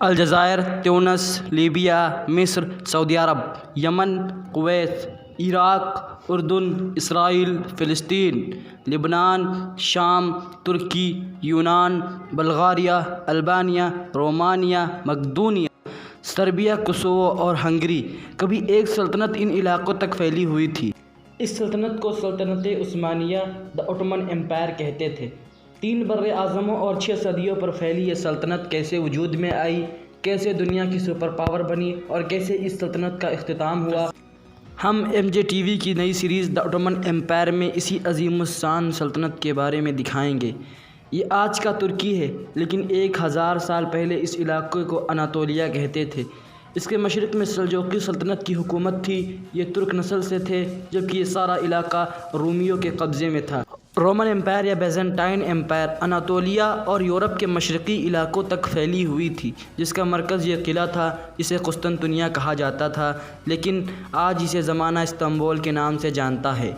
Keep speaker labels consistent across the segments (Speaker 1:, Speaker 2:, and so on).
Speaker 1: الجزائر، تیونس، لیبیا، مصر، سعودی عرب، یمن، کویت، عراق، اردن، اسرائیل، فلسطین، لبنان، شام، ترکی، یونان، بلغاریہ، البانیہ، رومانیہ، مقدونیہ، سربیا، کوسوو اور ہنگری۔ کبھی ایک سلطنت ان علاقوں تک پھیلی ہوئی تھی۔ اس سلطنت کو سلطنت عثمانیہ دا اوٹومن امپائر کہتے تھے۔ 3 بر اعظموں اور 6 صدیوں پر پھیلی یہ سلطنت کیسے وجود میں آئی، کیسے دنیا کی سپر پاور بنی اور کیسے اس سلطنت کا اختتام ہوا، ہم MJTV کی نئی سیریز دا اوٹومن امپائر میں اسی عظیم الشان سلطنت کے بارے میں دکھائیں گے۔ یہ آج کا ترکی ہے، لیکن 1000 سال پہلے اس علاقے کو اناطولیہ کہتے تھے۔ اس کے مشرق میں سلجوقی سلطنت کی حکومت تھی۔ یہ ترک نسل سے تھے، جبکہ یہ سارا علاقہ رومیوں کے قبضے میں تھا۔ رومن امپائر یا بیزنٹائن امپائر اناطولیہ اور یورپ کے مشرقی علاقوں تک پھیلی ہوئی تھی، جس کا مرکز یہ قلعہ تھا جسے قسطنطنیہ کہا جاتا تھا، لیکن آج اسے زمانہ استنبول کے نام سے جانتا ہے۔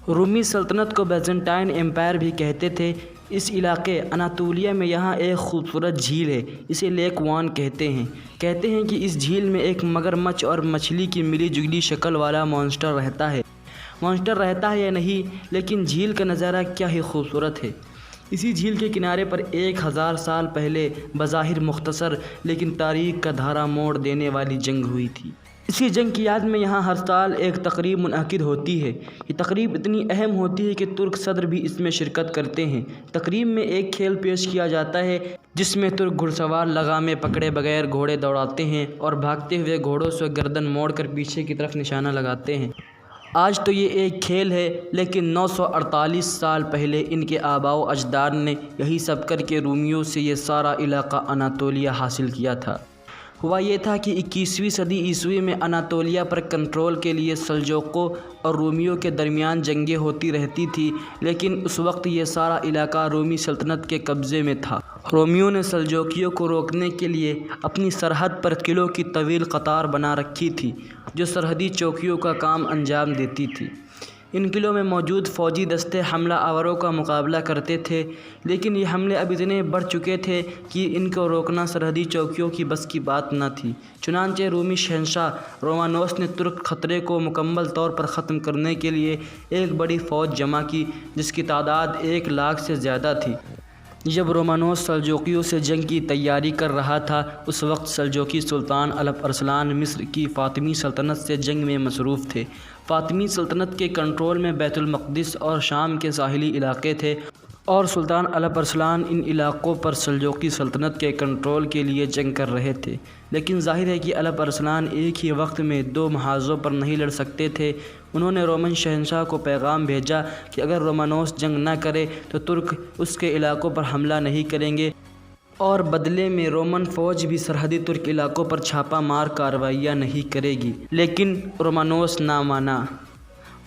Speaker 1: رومی سلطنت کو بیزنٹائن امپائر بھی کہتے تھے۔ اس علاقے اناطولیہ میں یہاں ایک خوبصورت جھیل ہے، اسے لیک وان کہتے ہیں۔ کہتے ہیں کہ اس جھیل میں ایک مگرمچھ اور مچھلی کی ملی جلی شکل والا مانسٹر رہتا ہے۔ مانسٹر رہتا ہے یا نہیں، لیکن جھیل کا نظارہ کیا ہی خوبصورت ہے۔ اسی جھیل کے کنارے پر 1000 سال پہلے بظاہر مختصر لیکن تاریخ کا دھارا موڑ دینے والی جنگ ہوئی تھی۔ اسی جنگ کی یاد میں یہاں ہر سال ایک تقریب منعقد ہوتی ہے۔ یہ تقریب اتنی اہم ہوتی ہے کہ ترک صدر بھی اس میں شرکت کرتے ہیں۔ تقریب میں ایک کھیل پیش کیا جاتا ہے جس میں ترک گھڑ سوار لگامیں پکڑے بغیر گھوڑے دوڑاتے ہیں اور بھاگتے ہوئے گھوڑوں سے گردن موڑ کر پیچھے کی طرف نشانہ لگاتے ہیں۔ آج تو یہ ایک کھیل ہے، لیکن 948 سال پہلے ان کے آباء و اجداد نے یہی سب کر کے رومیوں سے یہ سارا علاقہ اناطولیہ حاصل کیا تھا۔ ہوا یہ تھا کہ 21ویں صدی عیسوی میں اناطولیہ پر کنٹرول کے لیے سلجوقوں اور رومیوں کے درمیان جنگیں ہوتی رہتی تھیں، لیکن اس وقت یہ سارا علاقہ رومی سلطنت کے قبضے میں تھا۔ رومیوں نے سلجوقیوں کو روکنے کے لیے اپنی سرحد پر قلعوں کی طویل قطار بنا رکھی تھی، جو سرحدی چوکیوں کا کام انجام دیتی تھی۔ ان قلعوں میں موجود فوجی دستے حملہ آوروں کا مقابلہ کرتے تھے، لیکن یہ حملے اب اتنے بڑھ چکے تھے کہ ان کو روکنا سرحدی چوکیوں کی بس کی بات نہ تھی۔ چنانچہ رومی شہنشاہ رومانوس نے ترک خطرے کو مکمل طور پر ختم کرنے کے لیے ایک بڑی فوج جمع کی، جس کی تعداد 1 لاکھ سے زیادہ تھی۔ جب رومانوس سلجوقیوں سے جنگ کی تیاری کر رہا تھا، اس وقت سلجوقی سلطان الپ ارسلان مصر کی فاطمی سلطنت سے جنگ میں مصروف تھے۔ فاطمی سلطنت کے کنٹرول میں بیت المقدس اور شام کے ساحلی علاقے تھے، اور سلطان الپ ارسلان ان علاقوں پر سلجوقی سلطنت کے کنٹرول کے لیے جنگ کر رہے تھے۔ لیکن ظاہر ہے کہ الپ ارسلان ایک ہی وقت میں 2 محاذوں پر نہیں لڑ سکتے تھے۔ انہوں نے رومن شہنشاہ کو پیغام بھیجا کہ اگر رومانوس جنگ نہ کرے تو ترک اس کے علاقوں پر حملہ نہیں کریں گے، اور بدلے میں رومن فوج بھی سرحدی ترک علاقوں پر چھاپہ مار کارروائیاں نہیں کرے گی۔ لیکن رومانوس نہ مانا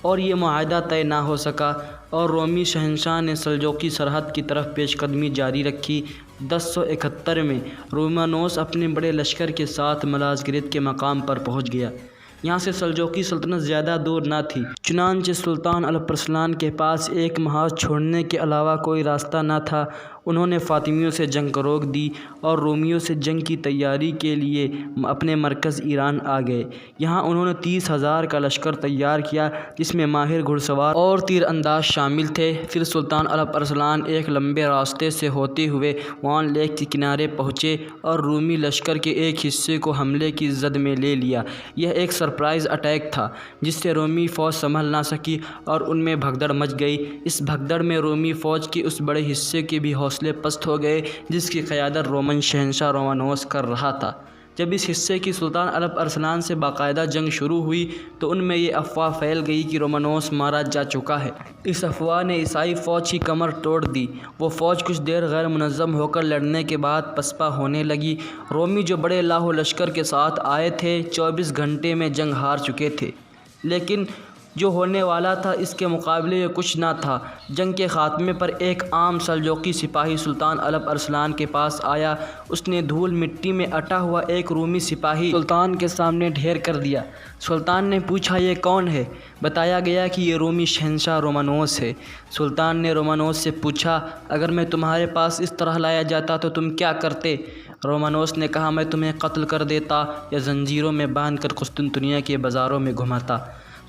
Speaker 1: اور یہ معاہدہ طے نہ ہو سکا، اور رومی شہنشاہ نے سلجوقی سرحد کی طرف پیش قدمی جاری رکھی۔ 1071 میں رومانوس اپنے بڑے لشکر کے ساتھ ملازگرت کے مقام پر پہنچ گیا۔ یہاں سے سلجوقی سلطنت زیادہ دور نہ تھی، چنانچہ سلطان الپ ارسلان کے پاس ایک محاذ چھوڑنے کے علاوہ کوئی راستہ نہ تھا۔ انہوں نے فاطمیوں سے جنگ کو روک دی اور رومیوں سے جنگ کی تیاری کے لیے اپنے مرکز ایران آ گئے۔ یہاں انہوں نے 30,000 کا لشکر تیار کیا، جس میں ماہر گھڑ سوار اور تیر انداز شامل تھے۔ پھر سلطان الپ ارسلان ایک لمبے راستے سے ہوتے ہوئے وان لیک کے کنارے پہنچے اور رومی لشکر کے ایک حصے کو حملے کی زد میں لے لیا۔ یہ ایک سرپرائز اٹیک تھا، جس سے رومی فوج سنبھل نہ سکی اور ان میں بھگدڑ مچ گئی۔ اس بھگدڑ میں رومی فوج کے اس بڑے حصے کے بھی حوصلے پست ہو گئے جس کی قیادت رومن شہنشاہ رومانوس کر رہا تھا۔ جب اس حصے کی سلطان الپ ارسلان سے باقاعدہ جنگ شروع ہوئی تو ان میں یہ افواہ پھیل گئی کہ رومانوس مارا جا چکا ہے۔ اس افواہ نے عیسائی فوج کی کمر توڑ دی۔ وہ فوج کچھ دیر غیر منظم ہو کر لڑنے کے بعد پسپا ہونے لگی۔ رومی جو بڑے لاہو لشکر کے ساتھ آئے تھے 24 گھنٹے میں جنگ ہار چکے تھے، لیکن جو ہونے والا تھا اس کے مقابلے میں کچھ نہ تھا۔ جنگ کے خاتمے پر ایک عام سلجوقی سپاہی سلطان الپ ارسلان کے پاس آیا۔ اس نے دھول مٹی میں اٹا ہوا ایک رومی سپاہی سلطان کے سامنے ڈھیر کر دیا۔ سلطان نے پوچھا، یہ کون ہے؟ بتایا گیا کہ یہ رومی شہنشاہ رومانوس ہے۔ سلطان نے رومانوس سے پوچھا، اگر میں تمہارے پاس اس طرح لایا جاتا تو تم کیا کرتے؟ رومانوس نے کہا، میں تمہیں قتل کر دیتا یا زنجیروں میں باندھ کر قسطنطنیہ کے بازاروں میں گھماتا۔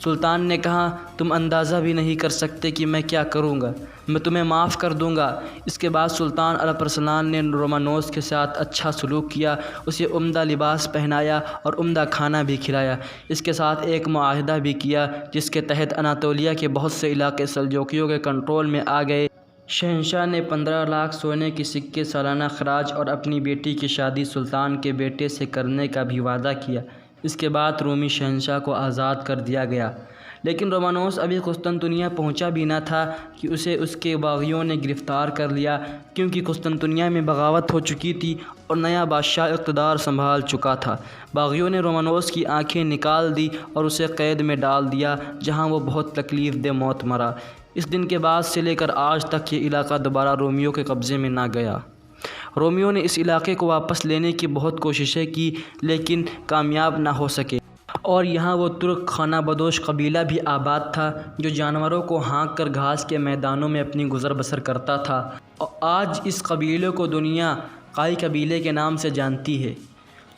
Speaker 1: سلطان نے کہا، تم اندازہ بھی نہیں کر سکتے کہ میں کیا کروں گا، میں تمہیں معاف کر دوں گا۔ اس کے بعد سلطان الپرسلان نے رومانوس کے ساتھ اچھا سلوک کیا، اسے عمدہ لباس پہنایا اور عمدہ کھانا بھی کھلایا۔ اس کے ساتھ ایک معاہدہ بھی کیا جس کے تحت اناطولیہ کے بہت سے علاقے سلجوقیوں کے کنٹرول میں آ گئے۔ شہنشاہ نے 15 لاکھ سونے کے سکے سالانہ خراج اور اپنی بیٹی کی شادی سلطان کے بیٹے سے کرنے کا بھی وعدہ کیا۔ اس کے بعد رومی شہنشاہ کو آزاد کر دیا گیا، لیکن رومانوس ابھی قسطنطنیہ پہنچا بھی نہ تھا کہ اسے اس کے باغیوں نے گرفتار کر لیا، کیونکہ قسطنطنیہ میں بغاوت ہو چکی تھی اور نیا بادشاہ اقتدار سنبھال چکا تھا۔ باغیوں نے رومانوس کی آنکھیں نکال دی اور اسے قید میں ڈال دیا، جہاں وہ بہت تکلیف دہ موت مرا۔ اس دن کے بعد سے لے کر آج تک یہ علاقہ دوبارہ رومیوں کے قبضے میں نہ گیا۔ رومیوں نے اس علاقے کو واپس لینے کی بہت کوششیں کی، لیکن کامیاب نہ ہو سکے، اور یہاں وہ ترک خانہ بدوش قبیلہ بھی آباد تھا جو جانوروں کو ہانک کر گھاس کے میدانوں میں اپنی گزر بسر کرتا تھا، اور آج اس قبیلے کو دنیا قائی قبیلے کے نام سے جانتی ہے۔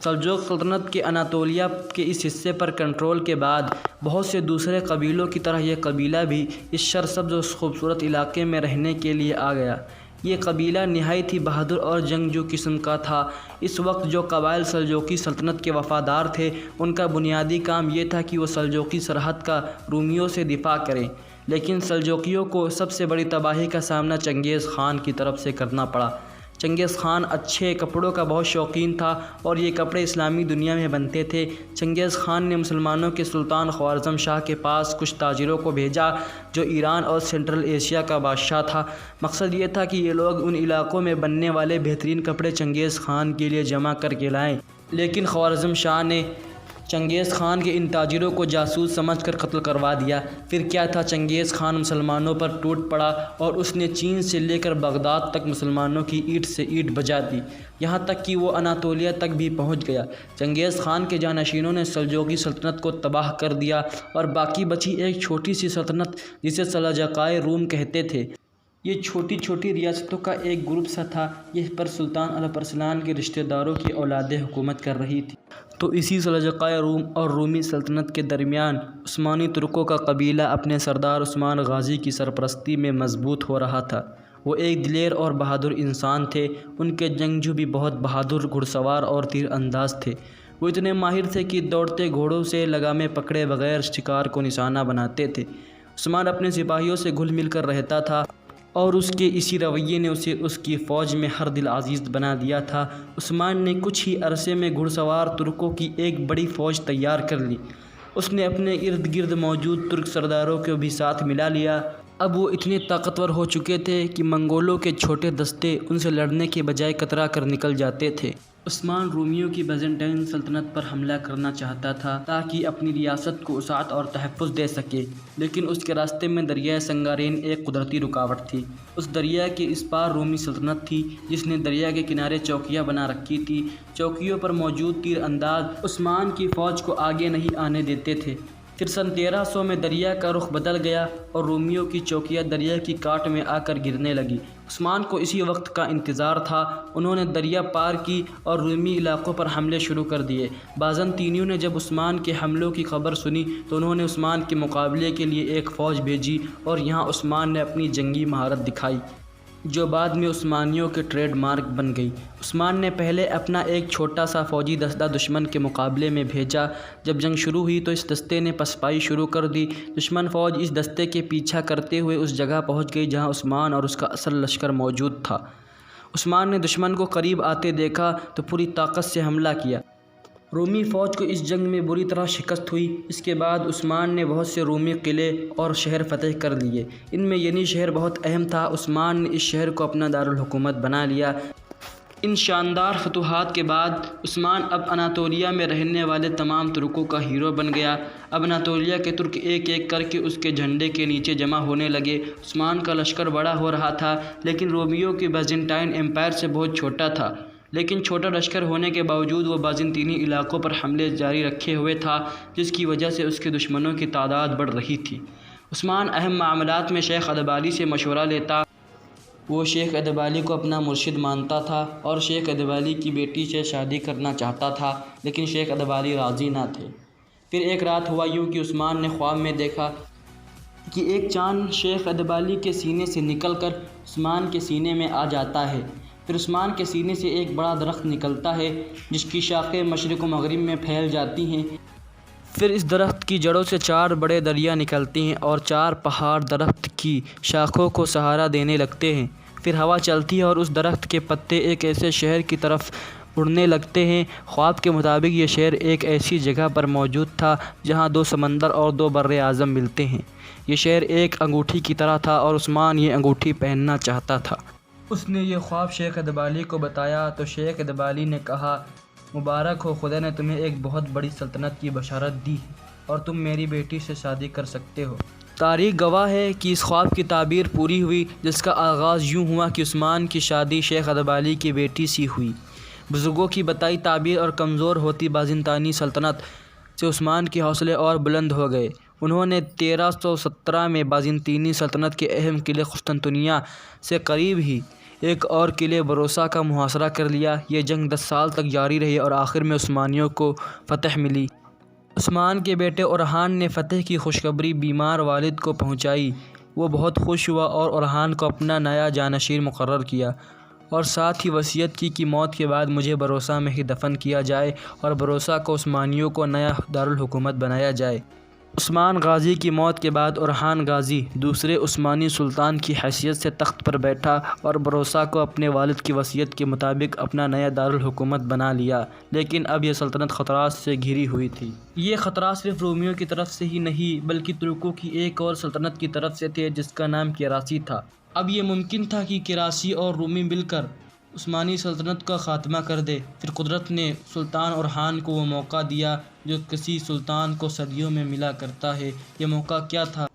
Speaker 1: سلجوق سلطنت کے اناطولیہ کے اس حصے پر کنٹرول کے بعد بہت سے دوسرے قبیلوں کی طرح یہ قبیلہ بھی اس سرسبز و خوبصورت علاقے میں رہنے کے لیے آ گیا۔ یہ قبیلہ نہایت ہی بہادر اور جنگجو قسم کا تھا۔ اس وقت جو قبائل سلجوقی سلطنت کے وفادار تھے، ان کا بنیادی کام یہ تھا کہ وہ سلجوقی سرحد کا رومیوں سے دفاع کریں، لیکن سلجوقیوں کو سب سے بڑی تباہی کا سامنا چنگیز خان کی طرف سے کرنا پڑا۔ چنگیز خان اچھے کپڑوں کا بہت شوقین تھا اور یہ کپڑے اسلامی دنیا میں بنتے تھے۔ چنگیز خان نے مسلمانوں کے سلطان خوارزم شاہ کے پاس کچھ تاجروں کو بھیجا جو ایران اور سینٹرل ایشیا کا بادشاہ تھا۔ مقصد یہ تھا کہ یہ لوگ ان علاقوں میں بننے والے بہترین کپڑے چنگیز خان کے لیے جمع کر کے لائیں، لیکن خوارزم شاہ نے چنگیز خان کے ان تاجروں کو جاسوس سمجھ کر قتل کروا دیا۔ پھر کیا تھا، چنگیز خان مسلمانوں پر ٹوٹ پڑا اور اس نے چین سے لے کر بغداد تک مسلمانوں کی اینٹ سے اینٹ بجا دی، یہاں تک کہ وہ اناطولیہ تک بھی پہنچ گیا۔ چنگیز خان کے جانشینوں نے سلجوقی سلطنت کو تباہ کر دیا اور باقی بچی ایک چھوٹی سی سلطنت جسے سلاجقائے روم کہتے تھے۔ یہ چھوٹی چھوٹی ریاستوں کا ایک گروپ سا تھا، یہ پر سلطان الپرسلان کے رشتہ داروں کی اولادیں حکومت کر رہی تھی۔ تو اسی سلاجقائے روم اور رومی سلطنت کے درمیان عثمانی ترکوں کا قبیلہ اپنے سردار عثمان غازی کی سرپرستی میں مضبوط ہو رہا تھا۔ وہ ایک دلیر اور بہادر انسان تھے، ان کے جنگجو بھی بہت بہادر گھڑ سوار اور تیر انداز تھے۔ وہ اتنے ماہر تھے کہ دوڑتے گھوڑوں سے لگامیں پکڑے بغیر شکار کو نشانہ بناتے تھے۔ عثمان اپنے سپاہیوں سے گھل مل کر رہتا تھا اور اس کے اسی رویے نے اسے اس کی فوج میں ہر دل عزیز بنا دیا تھا۔ عثمان نے کچھ ہی عرصے میں گھڑ سوار ترکوں کی ایک بڑی فوج تیار کر لی۔ اس نے اپنے ارد گرد موجود ترک سرداروں کو بھی ساتھ ملا لیا۔ اب وہ اتنے طاقتور ہو چکے تھے کہ منگولوں کے چھوٹے دستے ان سے لڑنے کے بجائے کترا کر نکل جاتے تھے۔ عثمان رومیوں کی بیزنٹائن سلطنت پر حملہ کرنا چاہتا تھا تاکہ اپنی ریاست کو وسعت اور تحفظ دے سکے، لیکن اس کے راستے میں دریائے سنگارین ایک قدرتی رکاوٹ تھی۔ اس دریا کے اس پار رومی سلطنت تھی جس نے دریا کے کنارے چوکیاں بنا رکھی تھی۔ چوکیوں پر موجود تیر انداز عثمان کی فوج کو آگے نہیں آنے دیتے تھے۔ پھر سن 1300 میں دریا کا رخ بدل گیا اور رومیوں کی چوکیاں دریا کی کاٹ میں آ کر گرنے لگی۔ عثمان کو اسی وقت کا انتظار تھا۔ انہوں نے دریا پار کی اور رومی علاقوں پر حملے شروع کر دیے۔ بازنطینیوں نے جب عثمان کے حملوں کی خبر سنی تو انہوں نے عثمان کے مقابلے کے لیے ایک فوج بھیجی اور یہاں عثمان نے اپنی جنگی مہارت دکھائی جو بعد میں عثمانیوں کے ٹریڈ مارک بن گئی۔ عثمان نے پہلے اپنا ایک چھوٹا سا فوجی دستہ دشمن کے مقابلے میں بھیجا۔ جب جنگ شروع ہوئی تو اس دستے نے پسپائی شروع کر دی۔ دشمن فوج اس دستے کے پیچھا کرتے ہوئے اس جگہ پہنچ گئی جہاں عثمان اور اس کا اصل لشکر موجود تھا۔ عثمان نے دشمن کو قریب آتے دیکھا تو پوری طاقت سے حملہ کیا۔ رومی فوج کو اس جنگ میں بری طرح شکست ہوئی۔ اس کے بعد عثمان نے بہت سے رومی قلعے اور شہر فتح کر لیے، ان میں ینی شہر بہت اہم تھا۔ عثمان نے اس شہر کو اپنا دارالحکومت بنا لیا۔ ان شاندار فتوحات کے بعد عثمان اب اناطولیہ میں رہنے والے تمام ترکوں کا ہیرو بن گیا۔ اب اناطولیہ کے ترک ایک ایک کر کے اس کے جھنڈے کے نیچے جمع ہونے لگے۔ عثمان کا لشکر بڑا ہو رہا تھا، لیکن رومیوں کے بیزنٹائن امپائر سے بہت چھوٹا تھا۔ لیکن چھوٹا لشکر ہونے کے باوجود وہ بازنطینی علاقوں پر حملے جاری رکھے ہوئے تھا، جس کی وجہ سے اس کے دشمنوں کی تعداد بڑھ رہی تھی۔ عثمان اہم معاملات میں شیخ ادبالی سے مشورہ لیتا وہ شیخ ادیب کو اپنا مرشد مانتا تھا اور شیخ ادیب کی بیٹی سے شادی کرنا چاہتا تھا، لیکن شیخ ادیب راضی نہ تھے۔ پھر ایک رات ہوا یوں کہ عثمان نے خواب میں دیکھا کہ ایک چاند شیخ ادیب کے سینے سے نکل کر عثمان کے سینے میں آ جاتا ہے۔ پھر عثمان کے سینے سے ایک بڑا درخت نکلتا ہے جس کی شاخیں مشرق و مغرب میں پھیل جاتی ہیں۔ پھر اس درخت کی جڑوں سے 4 بڑے دریا نکلتے ہیں اور 4 پہاڑ درخت کی شاخوں کو سہارا دینے لگتے ہیں۔ پھر ہوا چلتی ہے اور اس درخت کے پتے ایک ایسے شہر کی طرف اڑنے لگتے ہیں۔ خواب کے مطابق یہ شہر ایک ایسی جگہ پر موجود تھا جہاں 2 سمندر اور 2 بر اعظم ملتے ہیں۔ یہ شہر ایک انگوٹھی کی طرح تھا اور عثمان یہ انگوٹھی پہننا چاہتا تھا۔ اس نے یہ خواب شیخ ادیب کو بتایا تو شیخ ادیب نے کہا، مبارک ہو، خدا نے تمہیں ایک بہت بڑی سلطنت کی بشارت دی ہے اور تم میری بیٹی سے شادی کر سکتے ہو۔ تاریخ گواہ ہے کہ اس خواب کی تعبیر پوری ہوئی، جس کا آغاز یوں ہوا کہ عثمان کی شادی شیخ ادیب کی بیٹی سے ہوئی۔ بزرگوں کی بتائی تعبیر اور کمزور ہوتی بازنطینی سلطنت سے عثمان کے حوصلے اور بلند ہو گئے۔ انہوں نے 1317 میں بازنطینی سلطنت کے اہم قلعے قسطنطنیہ سے قریب ہی ایک اور قلعے بروسا کا محاصرہ کر لیا۔ یہ جنگ 10 سال تک جاری رہی اور آخر میں عثمانیوں کو فتح ملی۔ عثمان کے بیٹے اورحان نے فتح کی خوشخبری بیمار والد کو پہنچائی۔ وہ بہت خوش ہوا اور اورحان کو اپنا نیا جانشین مقرر کیا اور ساتھ ہی وصیت کی کہ موت کے بعد مجھے بروسا میں ہی دفن کیا جائے اور بروسا کو عثمانیوں کو نیا دارالحکومت بنایا جائے۔ عثمان غازی کی موت کے بعد اورحان غازی دوسرے عثمانی سلطان کی حیثیت سے تخت پر بیٹھا اور بروسا کو اپنے والد کی وصیت کے مطابق اپنا نیا دارالحکومت بنا لیا، لیکن اب یہ سلطنت خطرات سے گھری ہوئی تھی۔ یہ خطرات صرف رومیوں کی طرف سے ہی نہیں بلکہ ترکوں کی ایک اور سلطنت کی طرف سے تھے جس کا نام کیراسی تھا۔ اب یہ ممکن تھا کہ کیراسی اور رومی مل کر عثمانی سلطنت کا خاتمہ کر دے۔ پھر قدرت نے سلطان اورحان کو وہ موقع دیا جو کسی سلطان کو صدیوں میں ملا کرتا ہے۔ یہ موقع کیا تھا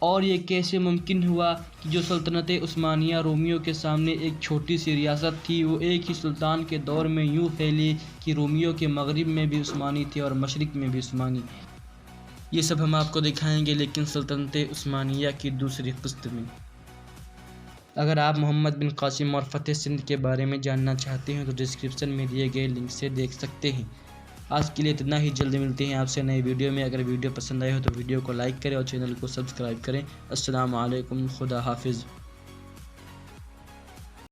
Speaker 1: اور یہ کیسے ممکن ہوا کہ جو سلطنت عثمانیہ رومیوں کے سامنے ایک چھوٹی سی ریاست تھی، وہ ایک ہی سلطان کے دور میں یوں پھیلی کہ رومیوں کے مغرب میں بھی عثمانی تھے اور مشرق میں بھی عثمانی۔ یہ سب ہم آپ کو دکھائیں گے لیکن سلطنت عثمانیہ کی دوسری قسط میں۔ اگر آپ محمد بن قاسم اور فتح سندھ کے بارے میں جاننا چاہتے ہیں تو ڈسکرپشن میں دیے گئے لنک سے دیکھ سکتے ہیں۔ آج کے لیے اتنا ہی، جلد ملتے ہیں آپ سے نئے ویڈیو میں۔ اگر ویڈیو پسند آئے ہو تو ویڈیو کو لائک کریں اور چینل کو سبسکرائب کریں۔ السلام علیکم، خدا حافظ۔